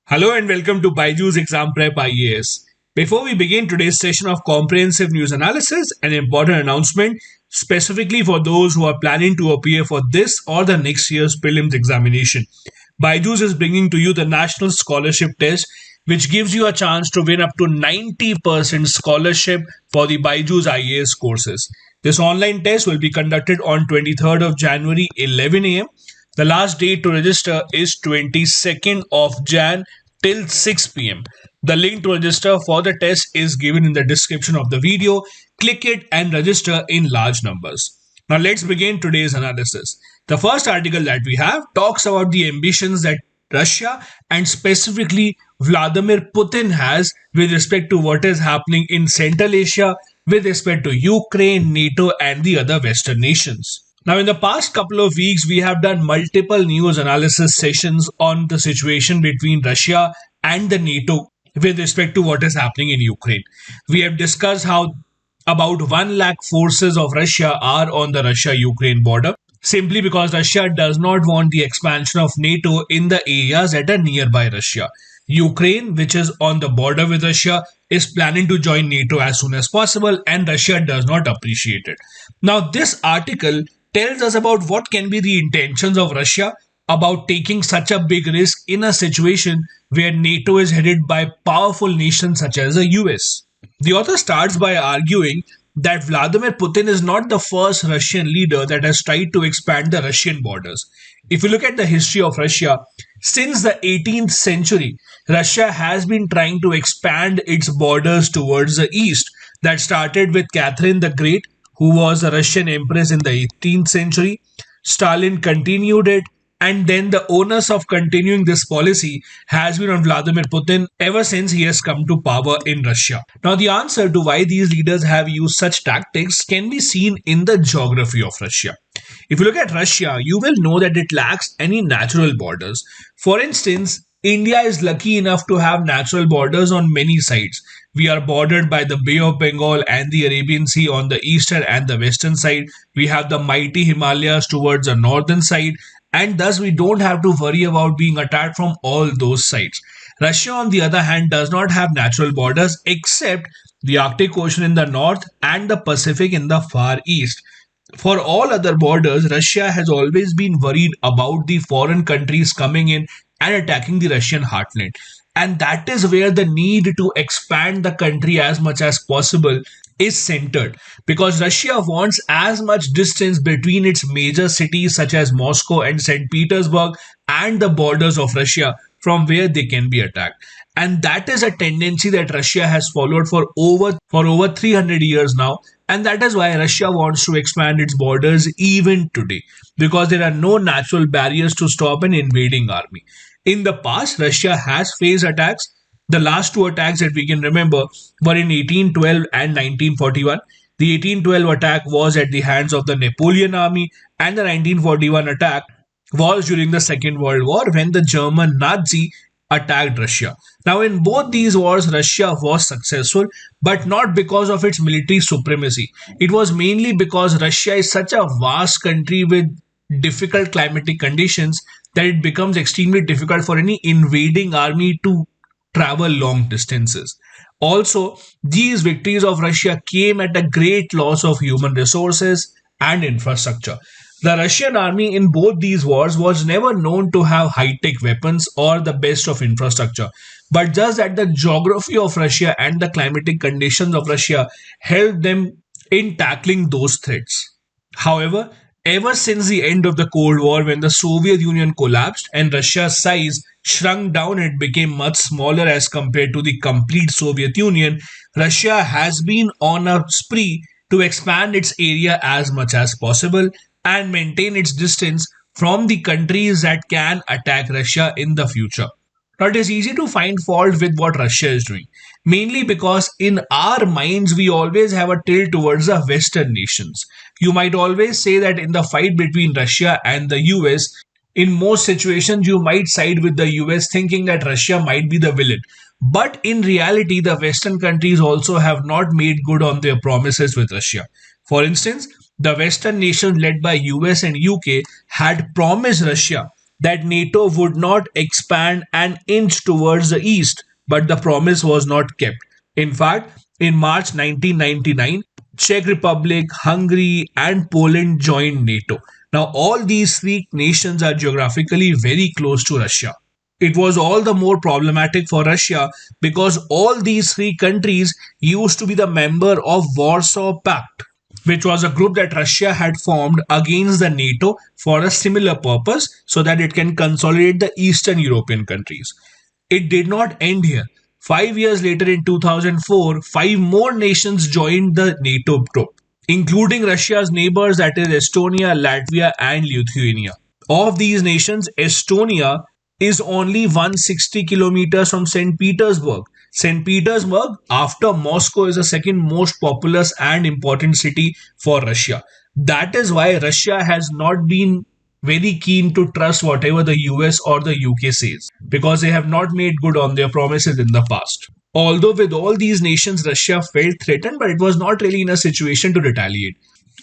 Hello and welcome to BYJU'S Exam Prep IAS. Before we begin today's session of comprehensive news analysis, an important announcement specifically for those who are planning to appear for this or the next year's prelims examination. BYJU'S is bringing to you the National Scholarship Test, which gives you a chance to win up to 90% scholarship for the BYJU'S IAS courses. This online test will be conducted on 23rd of January 11 a.m. The last date to register is 22nd of Jan till 6 p.m. The link to register for the test is given in the description of the video. Click it and register in large numbers. Now let's begin today's analysis. The first article that we have talks about the ambitions that Russia and specifically Vladimir Putin has with respect to what is happening in Central Asia, with respect to Ukraine, NATO and the other Western nations. Now, in the past couple of weeks, we have done multiple news analysis sessions on the situation between Russia and the NATO with respect to what is happening in Ukraine. We have discussed how about 1 lakh forces of Russia are on the Russia-Ukraine border, simply because Russia does not want the expansion of NATO in the areas that are nearby Russia. Ukraine, which is on the border with Russia, is planning to join NATO as soon as possible, and Russia does not appreciate it. Now, this article tells us about what can be the intentions of Russia about taking such a big risk in a situation where NATO is headed by powerful nations such as the US. The author starts by arguing that Vladimir Putin is not the first Russian leader that has tried to expand the Russian borders. If you look at the history of Russia, since the 18th century, Russia has been trying to expand its borders towards the east. That started with Catherine the Great, who was a Russian empress in the 18th century. Stalin continued it, and then the onus of continuing this policy has been on Vladimir Putin ever since he has come to power in Russia. Now, the answer to why these leaders have used such tactics can be seen in the geography of Russia. If you look at Russia, you will know that it lacks any natural borders. For instance, India is lucky enough to have natural borders on many sides. We are bordered by the Bay of Bengal and the Arabian Sea on the eastern and the western side. We have the mighty Himalayas towards the northern side, and thus we don't have to worry about being attacked from all those sides. Russia, on the other hand, does not have natural borders except the Arctic Ocean in the north and the Pacific in the far east. For all other borders, Russia has always been worried about the foreign countries coming in and attacking the Russian heartland. And that is where the need to expand the country as much as possible is centered, because Russia wants as much distance between its major cities such as Moscow and St. Petersburg and the borders of Russia from where they can be attacked. And that is a tendency that Russia has followed for over 300 years now. And that is why Russia wants to expand its borders even today, because there are no natural barriers to stop an invading army. In the past, Russia has faced attacks. The last two attacks that we can remember were in 1812 and 1941. The 1812 attack was at the hands of the Napoleon army, and the 1941 attack was during the Second World War when the German Nazi attacked Russia. Now, in both these wars, Russia was successful, but not because of its military supremacy. It was mainly because Russia is such a vast country with difficult climatic conditions that it becomes extremely difficult for any invading army to travel long distances. Also, these victories of Russia came at a great loss of human resources and infrastructure. The Russian army in both these wars was never known to have high-tech weapons or the best of infrastructure, but just that the geography of Russia and the climatic conditions of Russia helped them in tackling those threats. However, ever since the end of the Cold War, when the Soviet Union collapsed and Russia's size shrunk down and became much smaller as compared to the complete Soviet Union, Russia has been on a spree to expand its area as much as possible and maintain its distance from the countries that can attack Russia in the future. Now, it is easy to find fault with what Russia is doing, mainly because in our minds we always have a tilt towards the Western nations. You might always say that in the fight between Russia and the US, in most situations you might side with the US thinking that Russia might be the villain. But in reality, the Western countries also have not made good on their promises with Russia. For instance, the Western nations led by US and UK had promised Russia that NATO would not expand an inch towards the east, but the promise was not kept. In fact, in March 1999, Czech Republic, Hungary, and Poland joined NATO. Now, all these three nations are geographically very close to Russia. It was all the more problematic for Russia because all these three countries used to be the member of Warsaw Pact, which was a group that Russia had formed against the NATO for a similar purpose so that it can consolidate the Eastern European countries. It did not end here. 5 years later, in 2004, five more nations joined the NATO group, including Russia's neighbors, that is Estonia, Latvia, and Lithuania. Of these nations, Estonia is only 160 kilometers from St. Petersburg. St. Petersburg, after Moscow, is the second most populous and important city for Russia. That is why Russia has not been very keen to trust whatever the US or the UK says, because they have not made good on their promises in the past. Although with all these nations, Russia felt threatened, but it was not really in a situation to retaliate.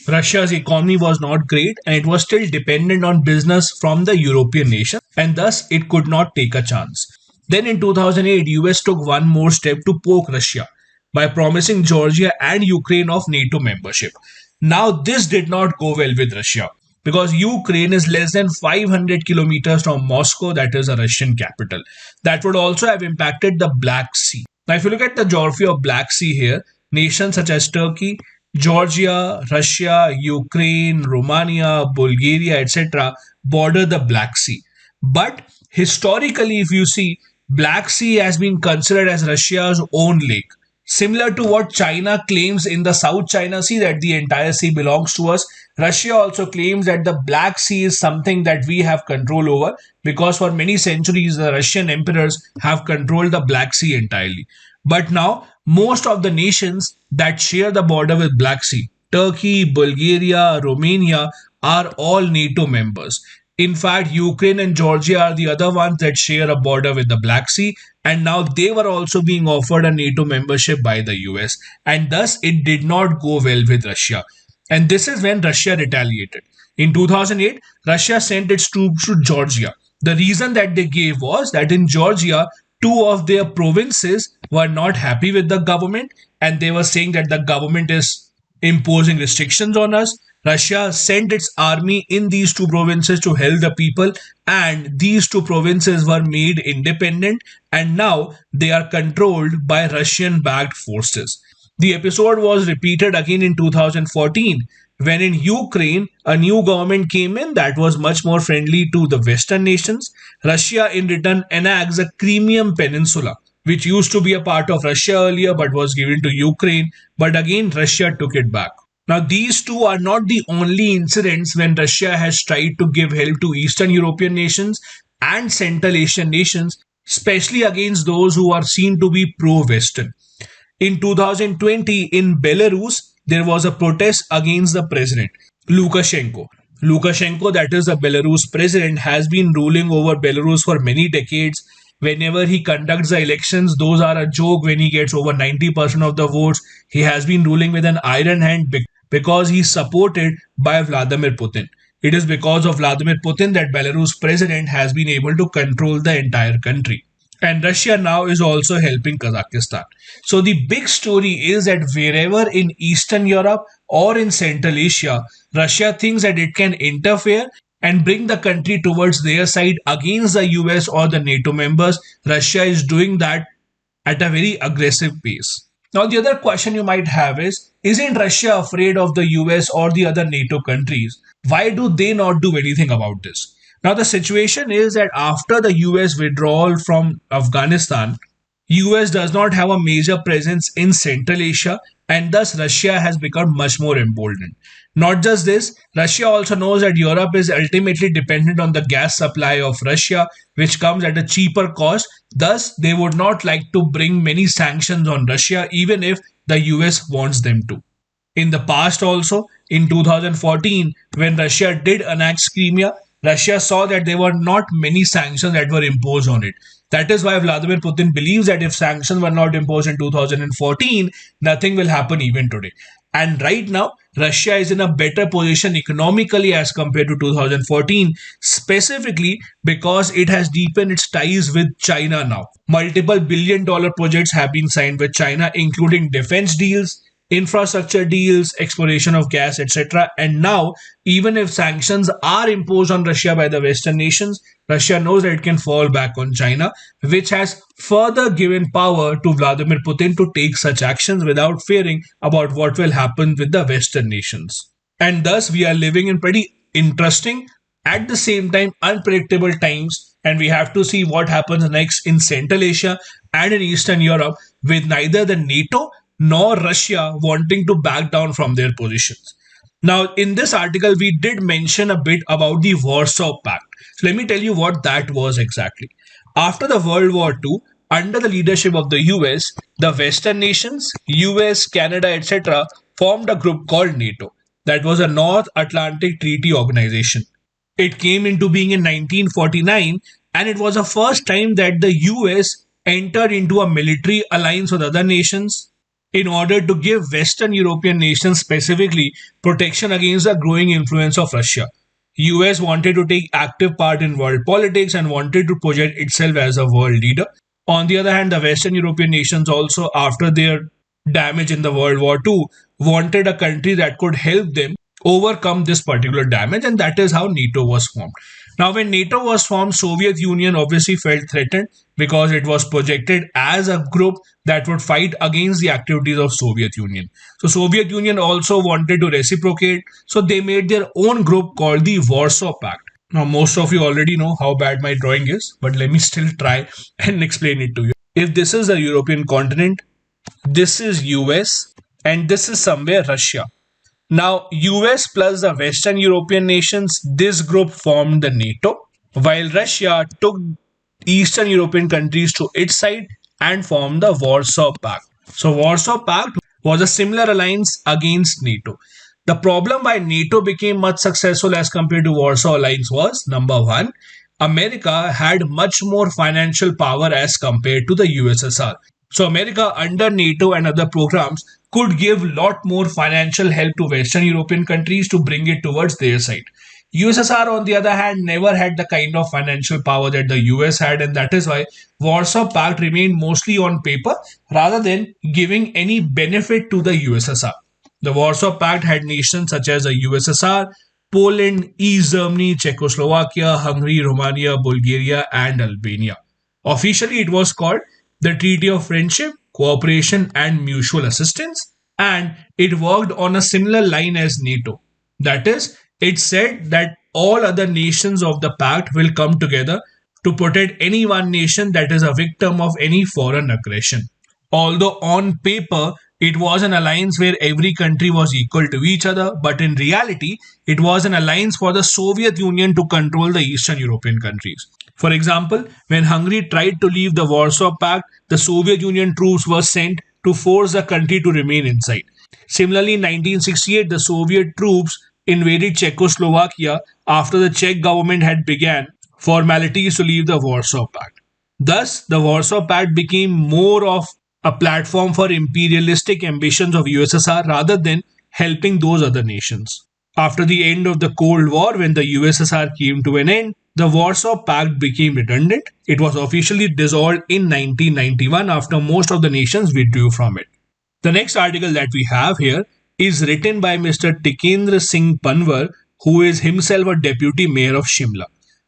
Russia's economy was not great and it was still dependent on business from the European nations, and thus it could not take a chance. Then in 2008, US took one more step to poke Russia by promising Georgia and Ukraine of NATO membership. Now this did not go well with Russia because Ukraine is less than 500 kilometers from Moscow, that is a Russian capital. That would also have impacted the Black Sea. Now if you look at the geography of Black Sea here, nations such as Turkey, Georgia, Russia, Ukraine, Romania, Bulgaria, etc. border the Black Sea. But historically, if you see, Black Sea has been considered as Russia's own lake. Similar to what China claims in the South China Sea that the entire sea belongs to us, Russia also claims that the Black Sea is something that we have control over because for many centuries the Russian emperors have controlled the Black Sea entirely. But now most of the nations that share the border with Black Sea, Turkey, Bulgaria, Romania, are all NATO members. In fact, Ukraine and Georgia are the other ones that share a border with the Black Sea, and now they were also being offered a NATO membership by the US, and thus it did not go well with Russia. And this is when Russia retaliated. In 2008, Russia sent its troops to Georgia. The reason that they gave was that in Georgia, two of their provinces were not happy with the government and they were saying that the government is imposing restrictions on us. Russia sent its army in these two provinces to help the people, and these two provinces were made independent and now they are controlled by Russian backed forces. The episode was repeated again in 2014 when in Ukraine a new government came in that was much more friendly to the Western nations. Russia in return annexed the Crimean Peninsula, which used to be a part of Russia earlier but was given to Ukraine, but again Russia took it back. Now, these two are not the only incidents when Russia has tried to give help to Eastern European nations and Central Asian nations, especially against those who are seen to be pro-Western. In 2020, in Belarus, there was a protest against the president, Lukashenko. Lukashenko, that is the Belarus president, has been ruling over Belarus for many decades. Whenever he conducts the elections, those are a joke when he gets over 90% of the votes. He has been ruling with an iron hand because he's supported by Vladimir Putin. It is because of Vladimir Putin that Belarus president has been able to control the entire country. And Russia now is also helping Kazakhstan. So the big story is that wherever in Eastern Europe or in Central Asia, Russia thinks that it can interfere and bring the country towards their side against the US or the NATO members. Russia is doing that at a very aggressive pace. Now, the other question you might have is, isn't Russia afraid of the US or the other NATO countries? Why do they not do anything about this? Now, the situation is that after the US withdrawal from Afghanistan, US does not have a major presence in Central Asia, and thus Russia has become much more emboldened. Not just this, Russia also knows that Europe is ultimately dependent on the gas supply of Russia, which comes at a cheaper cost. Thus, they would not like to bring many sanctions on Russia, even if the US wants them to. In the past also, in 2014, when Russia did annex Crimea, Russia saw that there were not many sanctions that were imposed on it. That is why Vladimir Putin believes that if sanctions were not imposed in 2014, nothing will happen even today. And right now, Russia is in a better position economically as compared to 2014, specifically because it has deepened its ties with China now. Multiple billion-dollar projects have been signed with China, including defense deals, infrastructure deals, exploration of gas, etc. And now, even if sanctions are imposed on Russia by the Western nations, Russia knows that it can fall back on China, which has further given power to Vladimir Putin to take such actions without fearing about what will happen with the Western nations. And thus, we are living in pretty interesting, at the same time, unpredictable times. And we have to see what happens next in Central Asia and in Eastern Europe, with neither the NATO nor Russia wanting to back down from their positions. Now, in this article, we did mention a bit about the Warsaw Pact. So, let me tell you what that was exactly. After the World War II, under the leadership of the US, the Western nations, US, Canada, etc., formed a group called NATO. That was a North Atlantic Treaty Organization. It came into being in 1949, and it was the first time that the US entered into a military alliance with other nations in order to give Western European nations specifically protection against the growing influence of Russia. US wanted to take active part in world politics and wanted to project itself as a world leader. On the other hand, the Western European nations also, after their damage in the World War II, wanted a country that could help them overcome this particular damage, and that is how NATO was formed. Now, when NATO was formed, Soviet Union obviously felt threatened because it was projected as a group that would fight against the activities of Soviet Union. So Soviet Union also wanted to reciprocate, so they made their own group called the Warsaw Pact. Now, most of you already know how bad my drawing is, but let me still try and explain it to you. If this is a European continent, this is US, and this is somewhere Russia. Now, US plus the Western European nations, this group formed the NATO, while Russia took Eastern European countries to its side and formed the Warsaw Pact. So, Warsaw Pact was a similar alliance against NATO. The problem why NATO became much successful as compared to Warsaw Alliance was, number one, America had much more financial power as compared to the USSR. So America under NATO and other programs could give lot more financial help to Western European countries to bring it towards their side. USSR, on the other hand, never had the kind of financial power that the US had, and that is why Warsaw Pact remained mostly on paper rather than giving any benefit to the USSR. The Warsaw Pact had nations such as the USSR, Poland, East Germany, Czechoslovakia, Hungary, Romania, Bulgaria, and Albania. Officially, it was called the Treaty of Friendship, Cooperation, and Mutual Assistance, and it worked on a similar line as NATO. That is, it said that all other nations of the pact will come together to protect any one nation that is a victim of any foreign aggression. Although on paper it was an alliance where every country was equal to each other, but in reality it was an alliance for the Soviet Union to control the Eastern European countries. For example, when Hungary tried to leave the Warsaw Pact, the Soviet Union troops were sent to force the country to remain inside. Similarly, in 1968, the Soviet troops invaded Czechoslovakia after the Czech government had begun formalities to leave the Warsaw Pact. Thus, the Warsaw Pact became more of a platform for imperialistic ambitions of USSR rather than helping those other nations. After the end of the Cold War, when the USSR came to an end, the Warsaw Pact became redundant. It was officially dissolved in 1991 after most of the nations withdrew from it. The next article that we have here is written by Mr. Tikendra Singh Panwar, who is himself a deputy mayor of Shimla.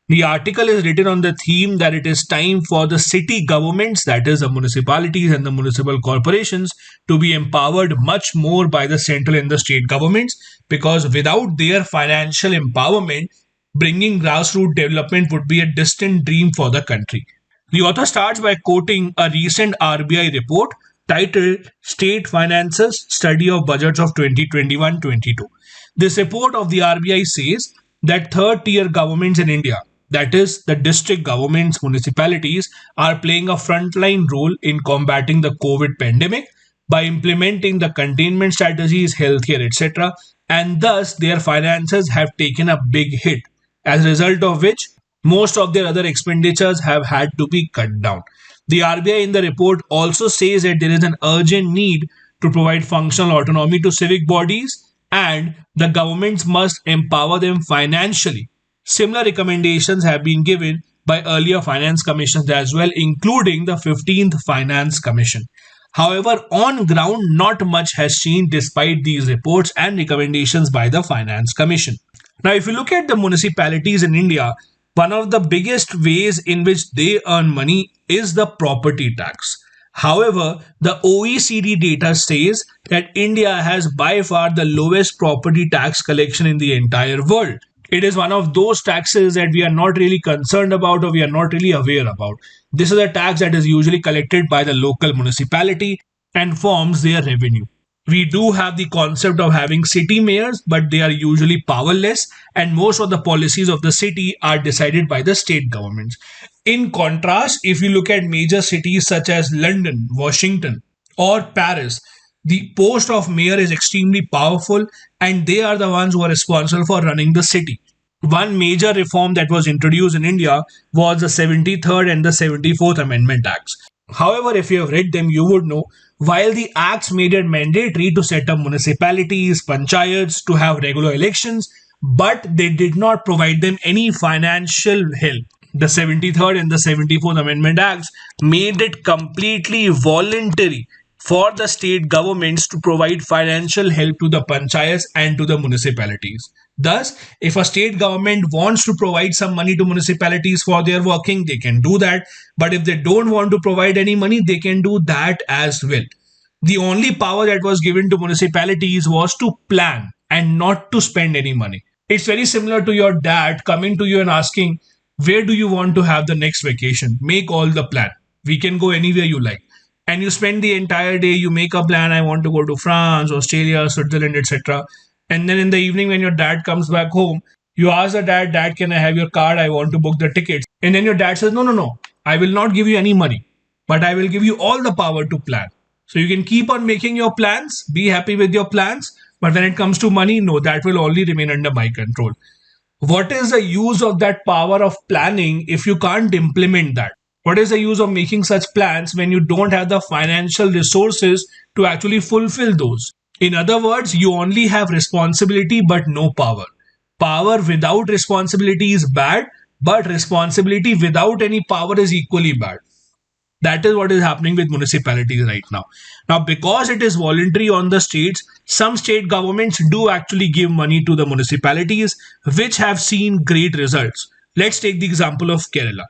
The article is written on the theme that it is time for the city governments, that is the municipalities and the municipal corporations, to be empowered much more by the central and the state governments, because without their financial empowerment, bringing grassroots development would be a distant dream for the country. The author starts by quoting a recent RBI report titled State Finances Study of Budgets of 2021-22. This report of the RBI says that third tier governments in India, that is, the district governments, municipalities, are playing a frontline role in combating the COVID pandemic by implementing the containment strategies, healthcare, etc., and thus their finances have taken a big hit, as a result of which Most of their other expenditures have had to be cut down. The RBI in the report also says that there is an urgent need to provide functional autonomy to civic bodies and the governments must empower them financially. Similar recommendations have been given by earlier finance commissions as well, including the 15th Finance Commission. However, on ground, not much has changed despite these reports and recommendations by the Finance Commission. Now, if you look at the municipalities in India, one of the biggest ways in which they earn money is the property tax. However, the OECD data says that India has by far the lowest property tax collection in the entire world. It is one of those taxes that we are not really concerned about or we are not really aware about. This is a tax that is usually collected by the local municipality and forms their revenue. We do have the concept of having city mayors, but they are usually powerless, and most of the policies of the city are decided by the state governments. In contrast, if you look at major cities such as London, Washington, or Paris, the post of mayor is extremely powerful, and they are the ones who are responsible for running the city. One major reform that was introduced in India was the 73rd and the 74th Amendment Acts. However, if you have read them, you would know while the acts made it mandatory to set up municipalities, panchayats to have regular elections, but they did not provide them any financial help. The 73rd and the 74th Amendment Acts made it completely voluntary for the state governments to provide financial help to the panchayats and to the municipalities. Thus, if a state government wants to provide some money to municipalities for their working, they can do that. But if they don't want to provide any money, they can do that as well. The only power that was given to municipalities was to plan and not to spend any money. It's very similar to your dad coming to you and asking, where do you want to have the next vacation? Make all the plan. We can go anywhere you like. And you spend the entire day, you make a plan, I want to go to France, Australia, Switzerland, etc. And then in the evening when your dad comes back home, you ask the dad, can I have your card? I want to book the tickets. And then your dad says, no, I will not give you any money, but I will give you all the power to plan. So you can keep on making your plans, be happy with your plans, but when it comes to money, no, that will only remain under my control. What is the use of that power of planning if you can't implement that? What is the use of making such plans when you don't have the financial resources to actually fulfill those? In other words, you only have responsibility but no power. Power without responsibility is bad, but responsibility without any power is equally bad. That is what is happening with municipalities right now. Now, because it is voluntary on the states, some state governments do actually give money to the municipalities, which have seen great results. Let's take the example of Kerala.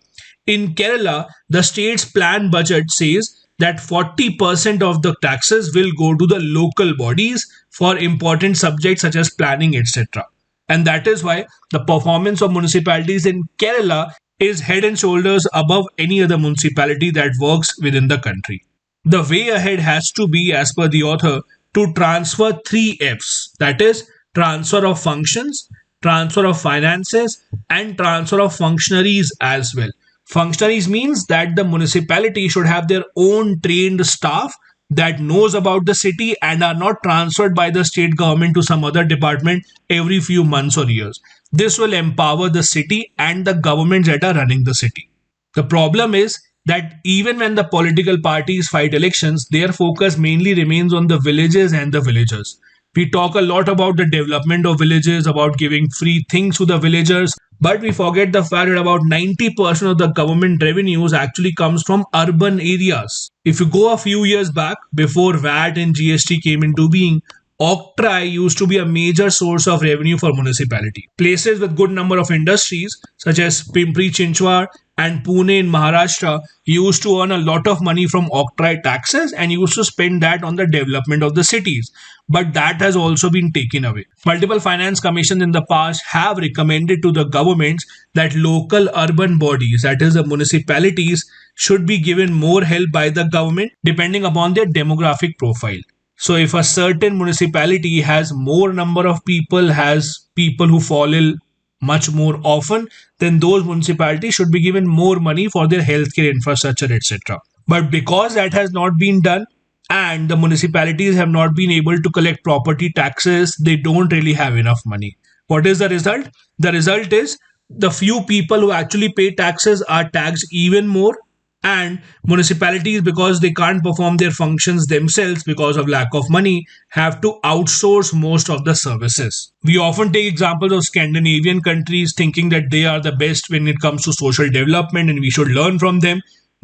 In Kerala, the state's plan budget says that 40% of the taxes will go to the local bodies for important subjects such as planning, etc. And that is why the performance of municipalities in Kerala is head and shoulders above any other municipality that works within the country. The way ahead has to be, as per the author, to transfer 3 F's, that is, transfer of functions, transfer of finances, and transfer of functionaries as well. Functionaries means that the municipality should have their own trained staff that knows about the city and are not transferred by the state government to some other department every few months or years. This will empower the city and the governments that are running the city. The problem is that even when the political parties fight elections, their focus mainly remains on the villages and the villagers. We talk a lot about the development of villages, about giving free things to the villagers, but we forget the fact that about 90% of the government revenues actually comes from urban areas. If you go a few years back, before VAT and GST came into being, Octroi used to be a major source of revenue for municipality. Places with good number of industries such as Pimpri Chinchwad and Pune in Maharashtra used to earn a lot of money from Octroi taxes and used to spend that on the development of the cities. But that has also been taken away. Multiple finance commissions in the past have recommended to the governments that local urban bodies, that is the municipalities, should be given more help by the government depending upon their demographic profile. So if a certain municipality has more number of people, has people who fall ill much more often, then those municipalities should be given more money for their healthcare infrastructure, etc. But because that has not been done and the municipalities have not been able to collect property taxes, they don't really have enough money. What is the result? The result is the few people who actually pay taxes are taxed even more, and municipalities, because they can't perform their functions themselves because of lack of money, have to outsource most of the services. We often take examples of Scandinavian countries thinking that they are the best when it comes to social development and we should learn from them.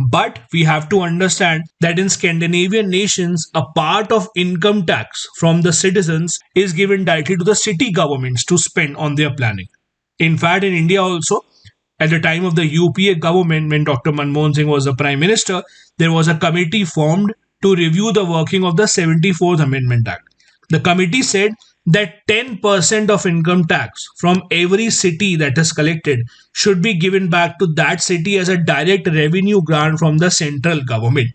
But we have to understand that in Scandinavian nations, a part of income tax from the citizens is given directly to the city governments to spend on their planning. In fact, in India also, at the time of the UPA government, when Dr. Manmohan Singh was the Prime Minister, there was a committee formed to review the working of the 74th Amendment Act. The committee said that 10% of income tax from every city that is collected should be given back to that city as a direct revenue grant from the central government.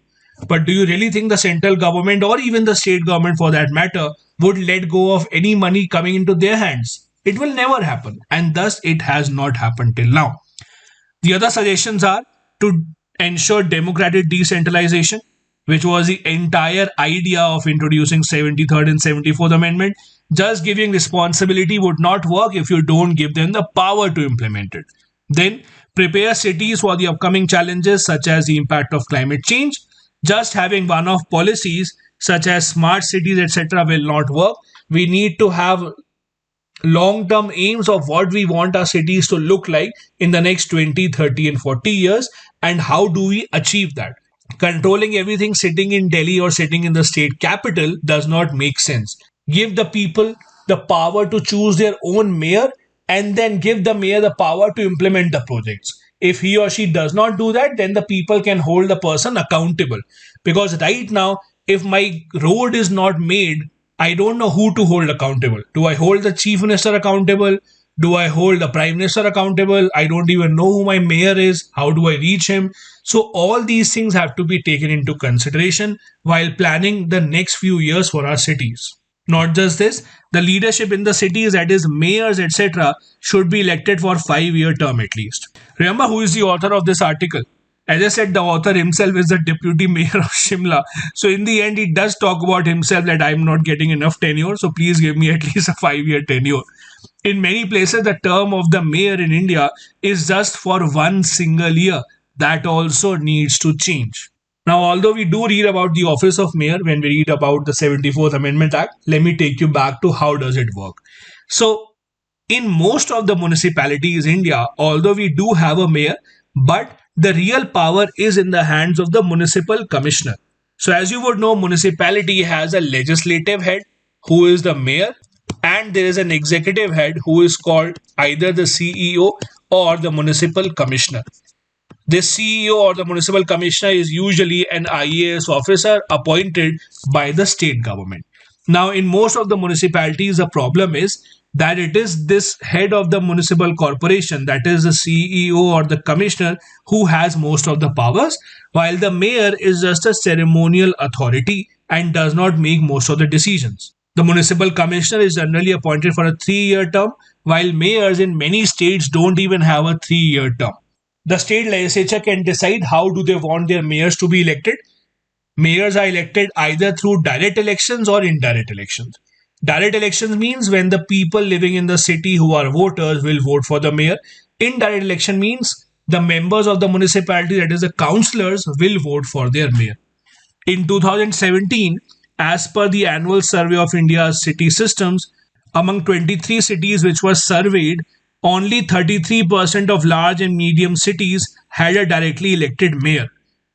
But do you really think the central government, or even the state government for that matter, would let go of any money coming into their hands? It will never happen, and thus it has not happened till now. The other suggestions are to ensure democratic decentralization, which was the entire idea of introducing 73rd and 74th Amendment. Just giving responsibility would not work if you don't give them the power to implement it. Then prepare cities for the upcoming challenges such as the impact of climate change. Just having one-off policies such as smart cities, etc., will not work. We need to have long-term aims of what we want our cities to look like in the next 20, 30 and 40 years, and how do we achieve that. Controlling everything sitting in Delhi or sitting in the state capital does not make sense. Give the people the power to choose their own mayor, and then give the mayor the power to implement the projects. If he or she does not do that, then the people can hold the person accountable. Because right now, if my road is not made, I don't know who to hold accountable. Do I hold the chief minister accountable? Do I hold the prime minister accountable? I don't even know who my mayor is. How do I reach him? So all these things have to be taken into consideration while planning the next few years for our cities. Not just this, the leadership in the cities, that is mayors, etc., should be elected for 5-year term at least. Remember who is the author of this article? As I said, the author himself is the deputy mayor of Shimla. So in the end, he does talk about himself that I'm not getting enough tenure. So please give me at least a 5-year tenure. In many places, the term of the mayor in India is just for one single year. That also needs to change. Now, although we do read about the office of mayor when we read about the 74th Amendment Act, let me take you back to how does it work. So in most of the municipalities in India, although we do have a mayor, but the real power is in the hands of the municipal commissioner. So as you would know, municipality has a legislative head who is the mayor, and there is an executive head who is called either the CEO or the municipal commissioner. This CEO or the municipal commissioner is usually an IAS officer appointed by the state government. Now, in most of the municipalities, the problem is that it is this head of the municipal corporation, that is the CEO or the commissioner, who has most of the powers, while the mayor is just a ceremonial authority and does not make most of the decisions. The municipal commissioner is generally appointed for a 3-year term, while mayors in many states don't even have a 3-year term. The state legislature can decide how do they want their mayors to be elected. Mayors are elected either through direct elections or indirect elections. Direct elections means when the people living in the city who are voters will vote for the mayor. Indirect election means the members of the municipality, that is the councillors, will vote for their mayor. In 2017, as per the annual survey of India's city systems, among 23 cities which were surveyed, only 33% of large and medium cities had a directly elected mayor.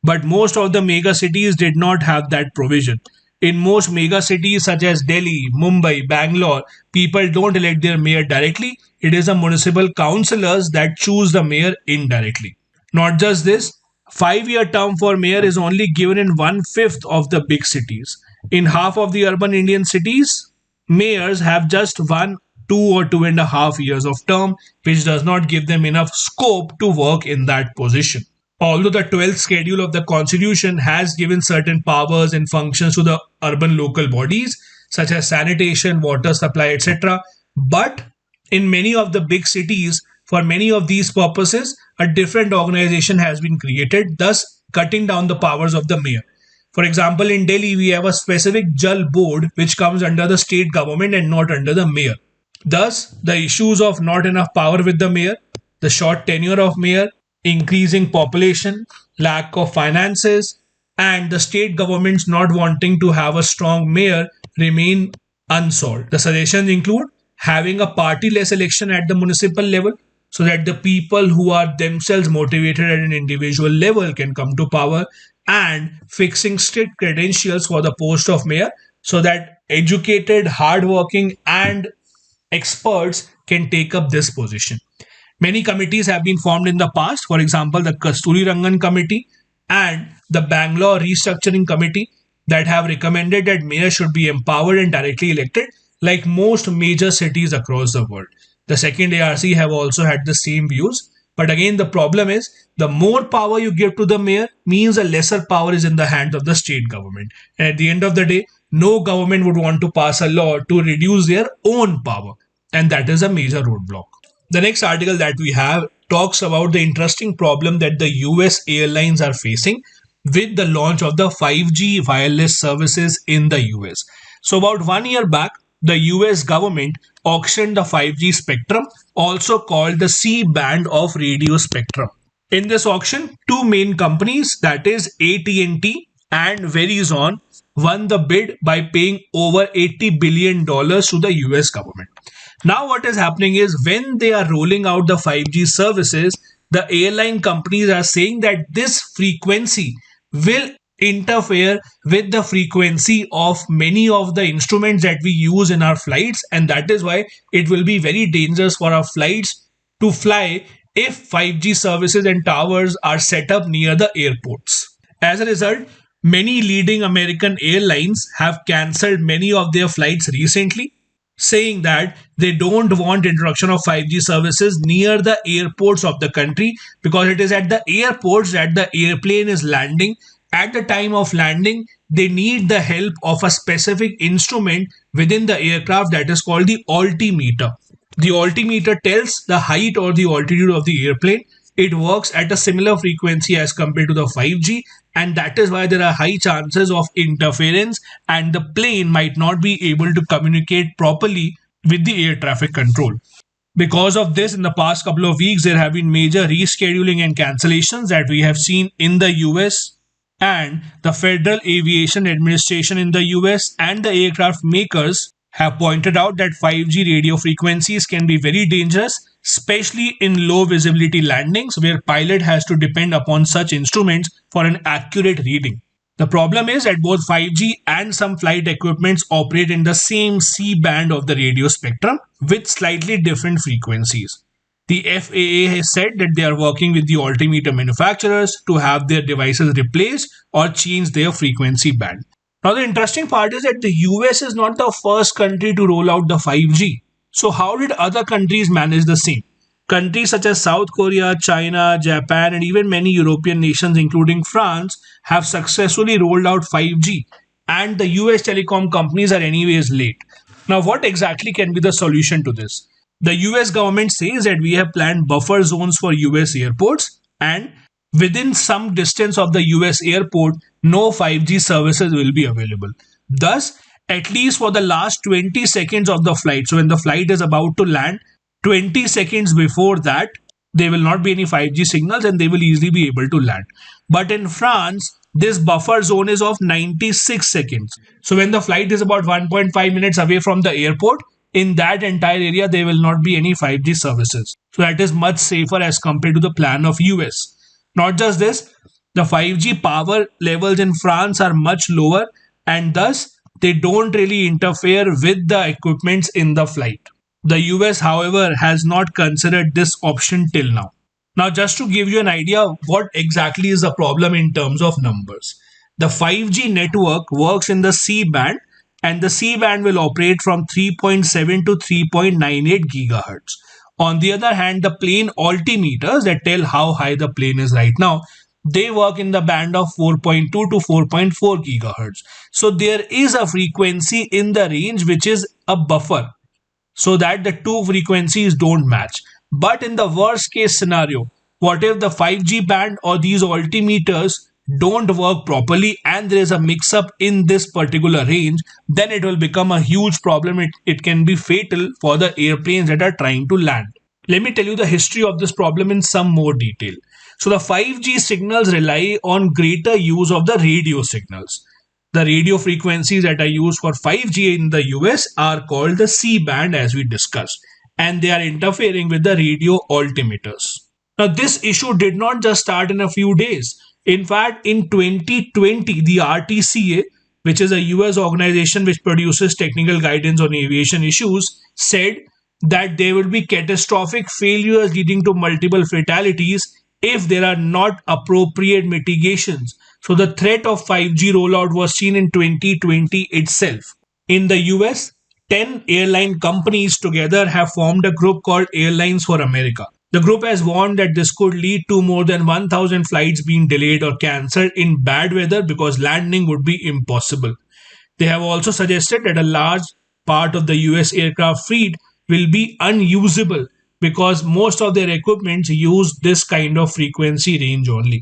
But most of the mega cities did not have that provision. In most mega cities such as Delhi, Mumbai, Bangalore, people don't elect their mayor directly. It is the municipal councillors that choose the mayor indirectly. Not just this, 5-year term for mayor is only given in 1/5 of the big cities. In half of the urban Indian cities, mayors have just 1, 2 or 2.5 years of term, which does not give them enough scope to work in that position. Although the 12th schedule of the constitution has given certain powers and functions to the urban local bodies, such as sanitation, water supply, etc., but in many of the big cities, for many of these purposes, a different organization has been created, thus cutting down the powers of the mayor. For example, in Delhi, we have a specific Jal board which comes under the state government and not under the mayor. Thus, the issues of not enough power with the mayor, the short tenure of mayor, increasing population, lack of finances, and the state governments not wanting to have a strong mayor remain unsolved. The suggestions include having a party-less election at the municipal level so that the people who are themselves motivated at an individual level can come to power, and fixing strict credentials for the post of mayor so that educated, hardworking, and experts can take up this position. Many committees have been formed in the past, for example, the Kasturi Rangan Committee and the Bangalore Restructuring Committee, that have recommended that mayors should be empowered and directly elected, like most major cities across the world. The second ARC have also had the same views. But again, the problem is the more power you give to the mayor means the lesser power is in the hands of the state government. And at the end of the day, no government would want to pass a law to reduce their own power. And that is a major roadblock. The next article that we have talks about the interesting problem that the US airlines are facing with the launch of the 5G wireless services in the US. So, about 1 year back, the US government auctioned the 5G spectrum, also called the C band of radio spectrum. In this auction, two main companies, that is AT&T and Verizon, won the bid by paying over $80 billion to the US government. Now what is happening is when they are rolling out the 5G services, the airline companies are saying that this frequency will interfere with the frequency of many of the instruments that we use in our flights, and that is why it will be very dangerous for our flights to fly if 5G services and towers are set up near the airports. As a result, many leading American airlines have cancelled many of their flights recently, saying that they don't want introduction of 5G services near the airports of the country because it is at the airports that the airplane is landing. At the time of landing, they need the help of a specific instrument within the aircraft that is called the altimeter. The altimeter tells the height or the altitude of the airplane. It works at a similar frequency as compared to the 5G, and that is why there are high chances of interference and the plane might not be able to communicate properly with the air traffic control. Because of this, in the past couple of weeks, there have been major rescheduling and cancellations that we have seen in the US, and the Federal Aviation Administration in the US and the aircraft makers have pointed out that 5G radio frequencies can be very dangerous, especially in low visibility landings where pilot has to depend upon such instruments for an accurate reading. The problem is that both 5G and some flight equipments operate in the same C band of the radio spectrum with slightly different frequencies. The FAA has said that they are working with the altimeter manufacturers to have their devices replaced or change their frequency band. Now, the interesting part is that the US is not the first country to roll out the 5G. So, how did other countries manage the same? Countries such as South Korea, China, Japan, and even many European nations, including France, have successfully rolled out 5G, and the US telecom companies are anyways late. Now, what exactly can be the solution to this? The US government says that we have planned buffer zones for US airports, and within some distance of the US airport, no 5G services will be available. Thus, at least for the last 20 seconds of the flight, so when the flight is about to land, 20 seconds before that, there will not be any 5G signals and they will easily be able to land. But in France, this buffer zone is of 96 seconds. So when the flight is about 1.5 minutes away from the airport, in that entire area, there will not be any 5G services. So that is much safer as compared to the plan of US. Not just this, the 5G power levels in France are much lower and thus they don't really interfere with the equipments in the flight. The US, however, has not considered this option till now. Now, just to give you an idea of what exactly is the problem in terms of numbers. The 5G network works in the C band, and the C band will operate from 3.7 to 3.98 gigahertz. On the other hand, the plane altimeters that tell how high the plane is right now, they work in the band of 4.2 to 4.4 gigahertz. So there is a frequency in the range which is a buffer so that the two frequencies don't match. But in the worst case scenario, what if the 5G band or these altimeters don't work properly and there is a mix up in this particular range, then it will become a huge problem. It can be fatal for the airplanes that are trying to land. Let me tell you the history of this problem in some more detail. So the 5G signals rely on greater use of the radio signals. The radio frequencies that are used for 5G in the US are called the C band, as we discussed, and they are interfering with the radio altimeters. Now, this issue did not just start in a few days. In fact, in 2020, the RTCA, which is a US organization which produces technical guidance on aviation issues, said that there will be catastrophic failures leading to multiple fatalities if there are not appropriate mitigations. So the threat of 5G rollout was seen in 2020 itself. In the US, 10 airline companies together have formed a group called Airlines for America. The group has warned that this could lead to more than 1,000 flights being delayed or cancelled in bad weather because landing would be impossible. They have also suggested that a large part of the US aircraft fleet will be unusable because most of their equipment use this kind of frequency range only.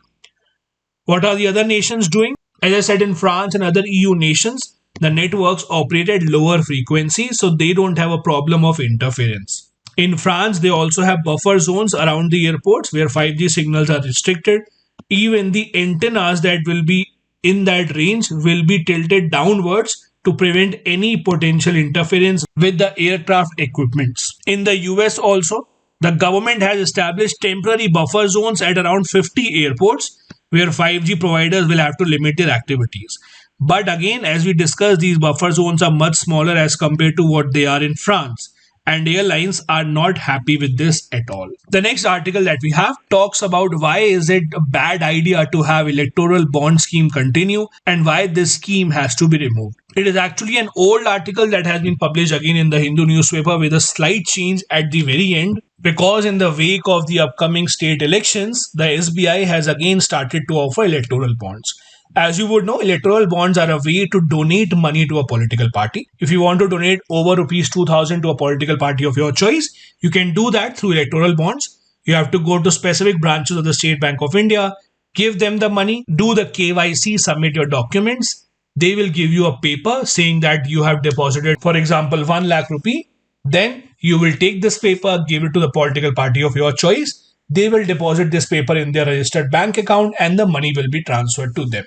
What are the other nations doing? As I said, in France and other EU nations, the networks operate at lower frequency, so they don't have a problem of interference. In France, they also have buffer zones around the airports where 5G signals are restricted. Even the antennas that will be in that range will be tilted downwards to prevent any potential interference with the aircraft equipments. In the US also, the government has established temporary buffer zones at around 50 airports where 5G providers will have to limit their activities. But again, as we discussed, these buffer zones are much smaller as compared to what they are in France. And airlines are not happy with this at all. The next article that we have talks about why is it a bad idea to have electoral bond scheme continue and why this scheme has to be removed. It is actually an old article that has been published again in the Hindu newspaper with a slight change at the very end, because in the wake of the upcoming state elections, the SBI has again started to offer electoral bonds. As you would know, electoral bonds are a way to donate money to a political party. If you want to donate over rupees 2,000 to a political party of your choice, you can do that through electoral bonds. You have to go to specific branches of the State Bank of India, give them the money, do the KYC, submit your documents. They will give you a paper saying that you have deposited, for example, 1 lakh rupee. Then you will take this paper, give it to the political party of your choice. They will deposit this paper in their registered bank account and the money will be transferred to them.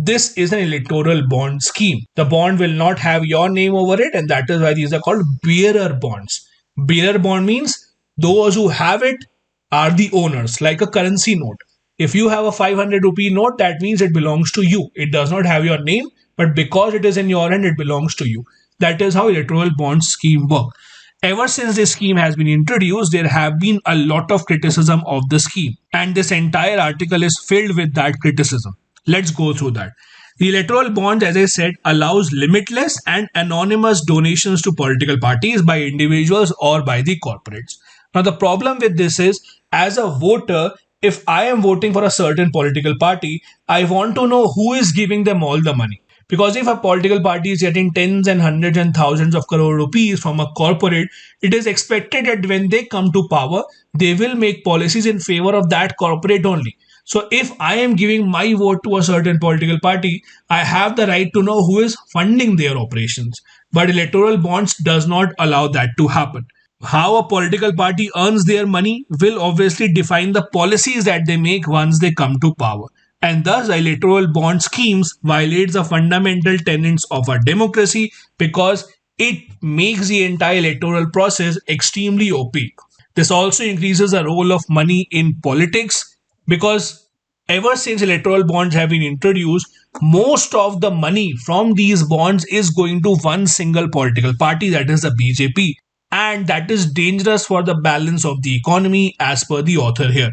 This is an electoral bond scheme. The bond will not have your name over it, and that is why these are called bearer bonds. Bearer bond means those who have it are the owners, like a currency note. If you have a 500 rupee note, that means it belongs to you. It does not have your name, but because it is in your hand, it belongs to you. That is how electoral bond scheme work. Ever since this scheme has been introduced, there have been a lot of criticism of the scheme, and this entire article is filled with that criticism. Let's go through that. The electoral bond, as I said, allows limitless and anonymous donations to political parties by individuals or by the corporates. Now, the problem with this is, as a voter, if I am voting for a certain political party, I want to know who is giving them all the money. Because if a political party is getting tens and hundreds and thousands of crore rupees from a corporate, it is expected that when they come to power, they will make policies in favor of that corporate only. So if I am giving my vote to a certain political party, I have the right to know who is funding their operations. But electoral bonds does not allow that to happen. How a political party earns their money will obviously define the policies that they make once they come to power. And thus, electoral bond schemes violates the fundamental tenets of our democracy because it makes the entire electoral process extremely opaque. This also increases the role of money in politics, because ever since electoral bonds have been introduced, most of the money from these bonds is going to one single political party, that is the BJP. And that is dangerous for the balance of the economy, as per the author here.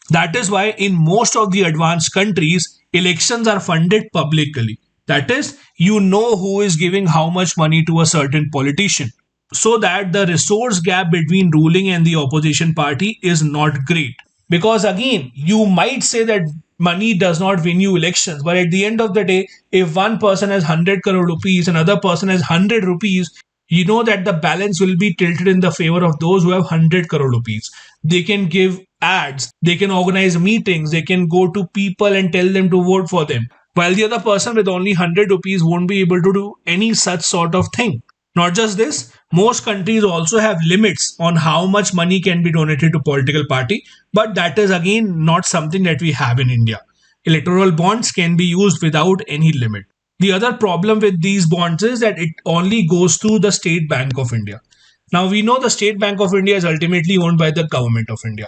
That is why in most of the advanced countries, elections are funded publicly. That is, you know who is giving how much money to a certain politician, so that the resource gap between ruling and the opposition party is not great. Because again, you might say that money does not win you elections, but at the end of the day, if one person has 100 crore rupees, another person has 100 rupees, you know that the balance will be tilted in the favor of those who have 100 crore rupees. They can give ads, they can organize meetings, they can go to people and tell them to vote for them. While the other person with only 100 rupees won't be able to do any such sort of thing. Not just this, most countries also have limits on how much money can be donated to political party, but that is again not something that we have in India. Electoral bonds can be used without any limit. The other problem with these bonds is that it only goes through the State Bank of India. Now we know the State Bank of India is ultimately owned by the government of India.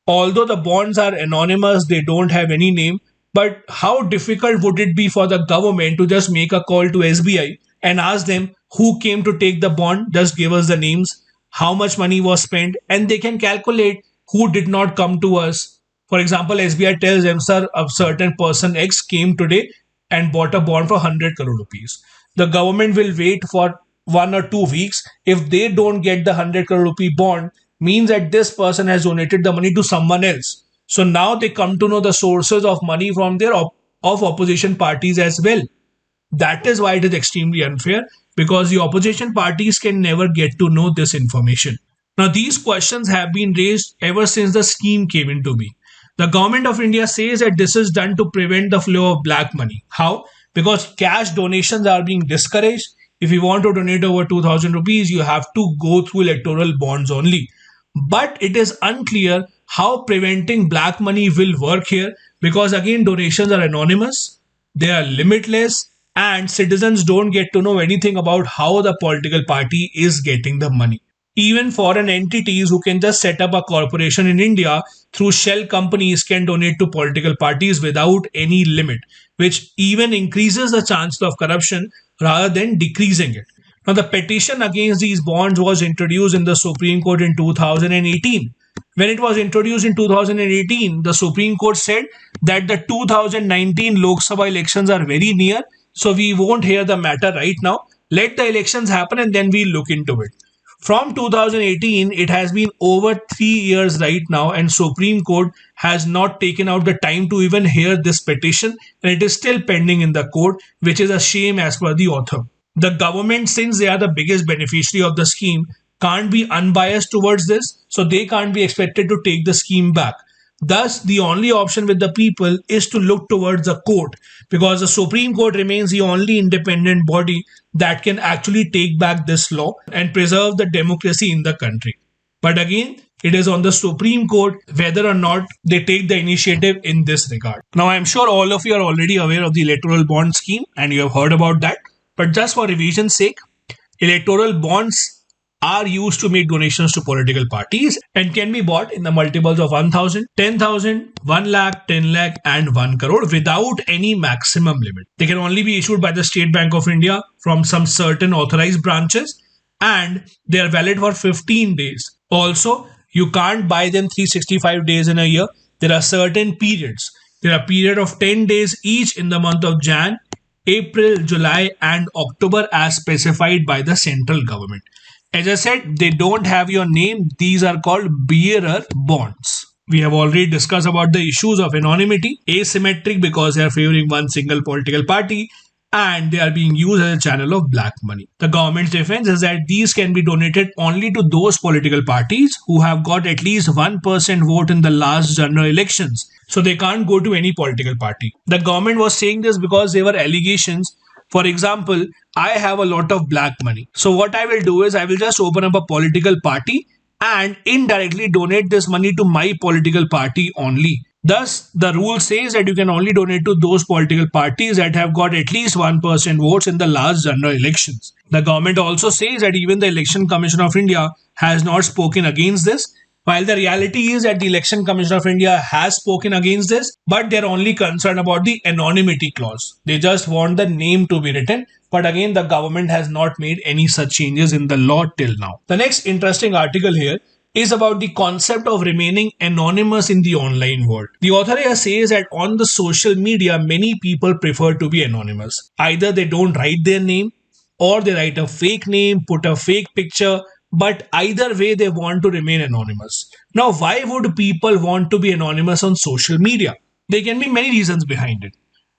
Although the bonds are anonymous, they don't have any name. But how difficult would it be for the government to just make a call to SBI and ask them who came to take the bond? Just give us the names, how much money was spent, and they can calculate who did not come to us. For example, SBI tells them, sir, a certain person X came today and bought a bond for 100 crore rupees. The government will wait for 1 or 2 weeks. If they don't get the 100 crore rupee bond, means that this person has donated the money to someone else. So now they come to know the sources of money from their of opposition parties as well. That is why it is extremely unfair, because the opposition parties can never get to know this information. Now these questions have been raised ever since the scheme came into being. The government of India says that this is done to prevent the flow of black money. How? Because cash donations are being discouraged. If you want to donate over 2000 rupees, you have to go through electoral bonds only. But it is unclear how preventing black money will work here, because again donations are anonymous, they are limitless, and citizens don't get to know anything about how the political party is getting the money. Even foreign entities who can just set up a corporation in India through shell companies can donate to political parties without any limit, which even increases the chances of corruption rather than decreasing it. Now, the petition against these bonds was introduced in the Supreme Court in 2018. When it was introduced in 2018, the Supreme Court said that the 2019 Lok Sabha elections are very near, so we won't hear the matter right now. Let the elections happen and then we'll look into it. From 2018, it has been over 3 years right now, and Supreme Court has not taken out the time to even hear this petition, and it is still pending in the court, which is a shame as per the author. The government, since they are the biggest beneficiary of the scheme, can't be unbiased towards this, so they can't be expected to take the scheme back. Thus, the only option with the people is to look towards the court, because the Supreme Court remains the only independent body that can actually take back this law and preserve the democracy in the country. But again, it is on the Supreme Court whether or not they take the initiative in this regard. Now, I'm sure all of you are already aware of the electoral bond scheme and you have heard about that. But just for revision's sake, electoral bonds are used to make donations to political parties and can be bought in the multiples of 1,000, 10,000, 1 lakh, 10 lakh and 1 crore without any maximum limit. They can only be issued by the State Bank of India from some certain authorized branches, and they are valid for 15 days. Also, you can't buy them 365 days in a year. There are certain periods. There are a period of 10 days each in the month of Jan, April, July and October as specified by the central government. As I said, they don't have your name. These are called bearer bonds. We have already discussed about the issues of anonymity, asymmetric because they are favoring one single political party, and they are being used as a channel of black money. The government's defense is that these can be donated only to those political parties who have got at least 1% vote in the last general elections. So they can't go to any political party. The government was saying this because there were allegations. For example, I have a lot of black money. So what I will do is I will just open up a political party and indirectly donate this money to my political party only. Thus, the rule says that you can only donate to those political parties that have got at least 1% votes in the last general elections. The government also says that even the Election Commission of India has not spoken against this, while the reality is that the Election Commission of India has spoken against this, but they're only concerned about the anonymity clause. They just want the name to be written. But again, the government has not made any such changes in the law till now. The next interesting article here is about the concept of remaining anonymous in the online world. The author here says that on the social media, many people prefer to be anonymous. Either they don't write their name or they write a fake name, put a fake picture, but either way they want to remain anonymous. Now, why would people want to be anonymous on social media? There can be many reasons behind it.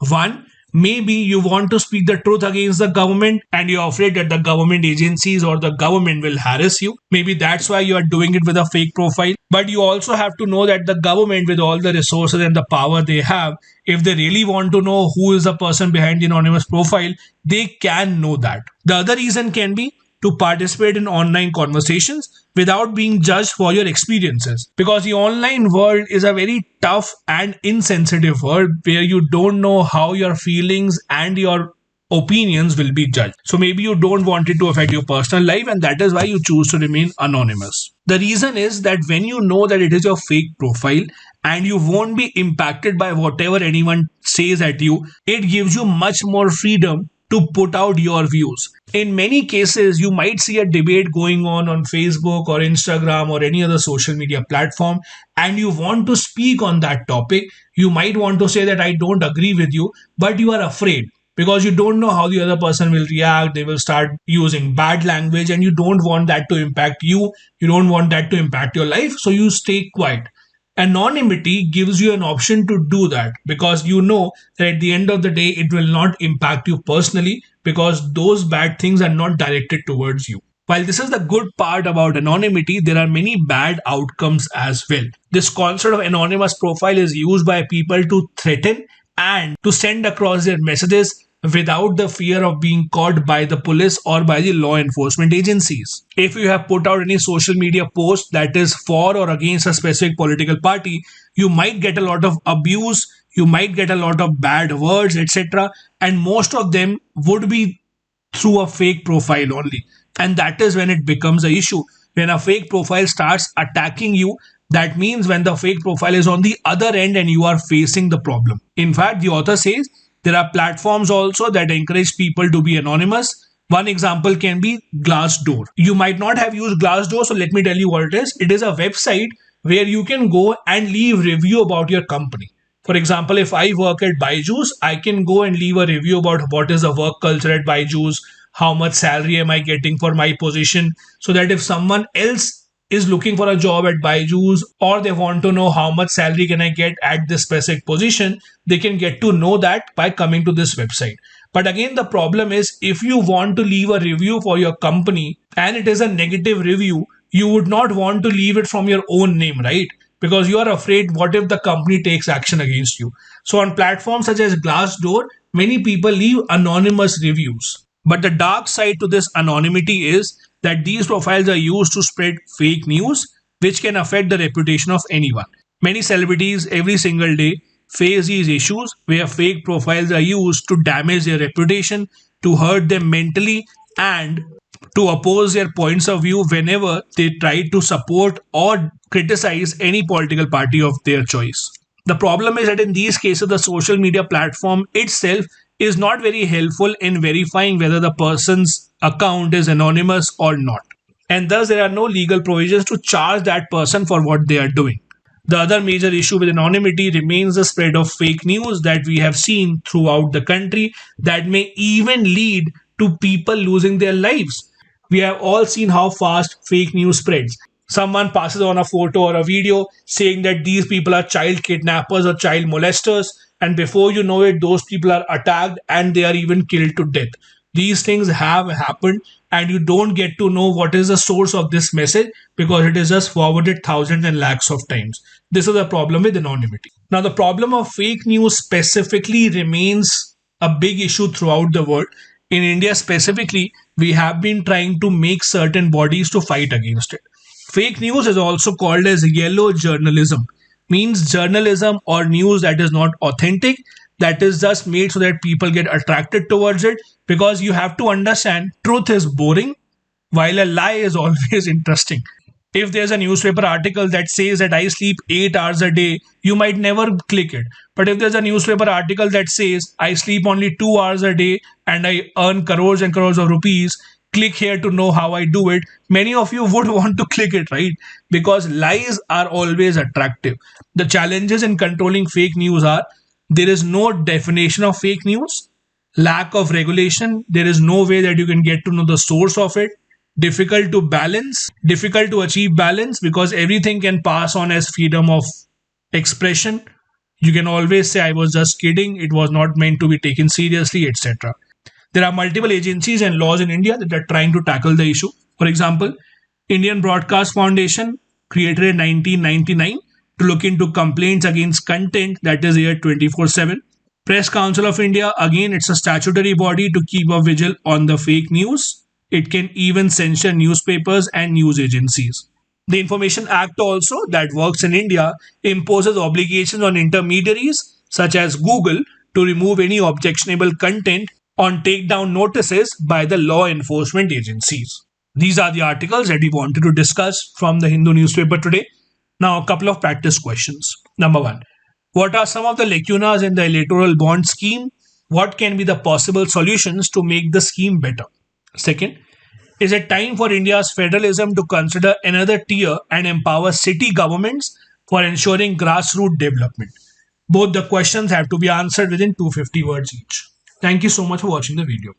One, maybe you want to speak the truth against the government and you're afraid that the government agencies or the government will harass you. Maybe that's why you are doing it with a fake profile. But you also have to know that the government, with all the resources and the power they have, if they really want to know who is the person behind the anonymous profile, they can know that. The other reason can be to participate in online conversations without being judged for your experiences. Because the online world is a very tough and insensitive world where you don't know how your feelings and your opinions will be judged. So maybe you don't want it to affect your personal life, and that is why you choose to remain anonymous. The reason is that when you know that it is your fake profile and you won't be impacted by whatever anyone says at you, it gives you much more freedom to put out your views. In many cases, you might see a debate going on Facebook or Instagram or any other social media platform, and you want to speak on that topic. You might want to say that I don't agree with you, but you are afraid because you don't know how the other person will react. They will start using bad language, and you don't want that to impact you. You don't want that to impact your life. So you stay quiet. Anonymity gives you an option to do that because you know that at the end of the day, it will not impact you personally because those bad things are not directed towards you. While this is the good part about anonymity, there are many bad outcomes as well. This concept of anonymous profile is used by people to threaten and to send across their messages without the fear of being caught by the police or by the law enforcement agencies. If you have put out any social media post that is for or against a specific political party, you might get a lot of abuse, you might get a lot of bad words, etc. And most of them would be through a fake profile only. And that is when it becomes an issue. When a fake profile starts attacking you, that means when the fake profile is on the other end and you are facing the problem. In fact, the author says there are platforms also that encourage people to be anonymous. One example can be Glassdoor. You might not have used Glassdoor, so let me tell you what it is. It is a website where you can go and leave review about your company. For example, if I work at BYJU'S, I can go and leave a review about what is the work culture at BYJU'S, how much salary am I getting for my position, so that if someone else is looking for a job at BYJU'S or they want to know how much salary can I get at this specific position, they can get to know that by coming to this website. But again, the problem is if you want to leave a review for your company and it is a negative review, you would not want to leave it from your own name, right? Because you are afraid what if the company takes action against you. So on platforms such as Glassdoor, many people leave anonymous reviews. But the dark side to this anonymity is that these profiles are used to spread fake news, which can affect the reputation of anyone. Many celebrities every single day face these issues where fake profiles are used to damage their reputation, to hurt them mentally, and to oppose their points of view whenever they try to support or criticize any political party of their choice. The problem is that in these cases, the social media platform itself is not very helpful in verifying whether the person's account is anonymous or not. And thus, there are no legal provisions to charge that person for what they are doing. The other major issue with anonymity remains the spread of fake news that we have seen throughout the country that may even lead to people losing their lives. We have all seen how fast fake news spreads. Someone passes on a photo or a video saying that these people are child kidnappers or child molesters, and before you know it, those people are attacked and they are even killed to death. These things have happened, and you don't get to know what is the source of this message because it is just forwarded thousands and lakhs of times. This is the problem with anonymity. Now, the problem of fake news specifically remains a big issue throughout the world. In India specifically, we have been trying to make certain bodies to fight against it. Fake news is also called as yellow journalism, means journalism or news that is not authentic, that is just made so that people get attracted towards it, because you have to understand truth is boring while a lie is always interesting. If there's a newspaper article that says that I sleep 8 hours a day, you might never click it. But if there's a newspaper article that says I sleep only 2 hours a day and I earn crores and crores of rupees, click here to know how I do it, many of you would want to click it, right? Because lies are always attractive. The challenges in controlling fake news are there is no definition of fake news, lack of regulation, there is no way that you can get to know the source of it, difficult to achieve balance because everything can pass on as freedom of expression. You can always say I was just kidding, it was not meant to be taken seriously, etc. There are multiple agencies and laws in India that are trying to tackle the issue. For example, Indian Broadcast Foundation, created in 1999 to look into complaints against content that is aired 24/7. Press Council of India, again, it's a statutory body to keep a vigil on the fake news. It can even censure newspapers and news agencies. The Information Act also, that works in India, imposes obligations on intermediaries such as Google to remove any objectionable content on takedown notices by the law enforcement agencies. These are the articles that we wanted to discuss from the Hindu newspaper today. Now, a couple of practice questions. Number one, what are some of the lacunas in the electoral bond scheme? What can be the possible solutions to make the scheme better? Second, is it time for India's federalism to consider another tier and empower city governments for ensuring grassroots development? Both the questions have to be answered within 250 words each. Thank you so much for watching the video.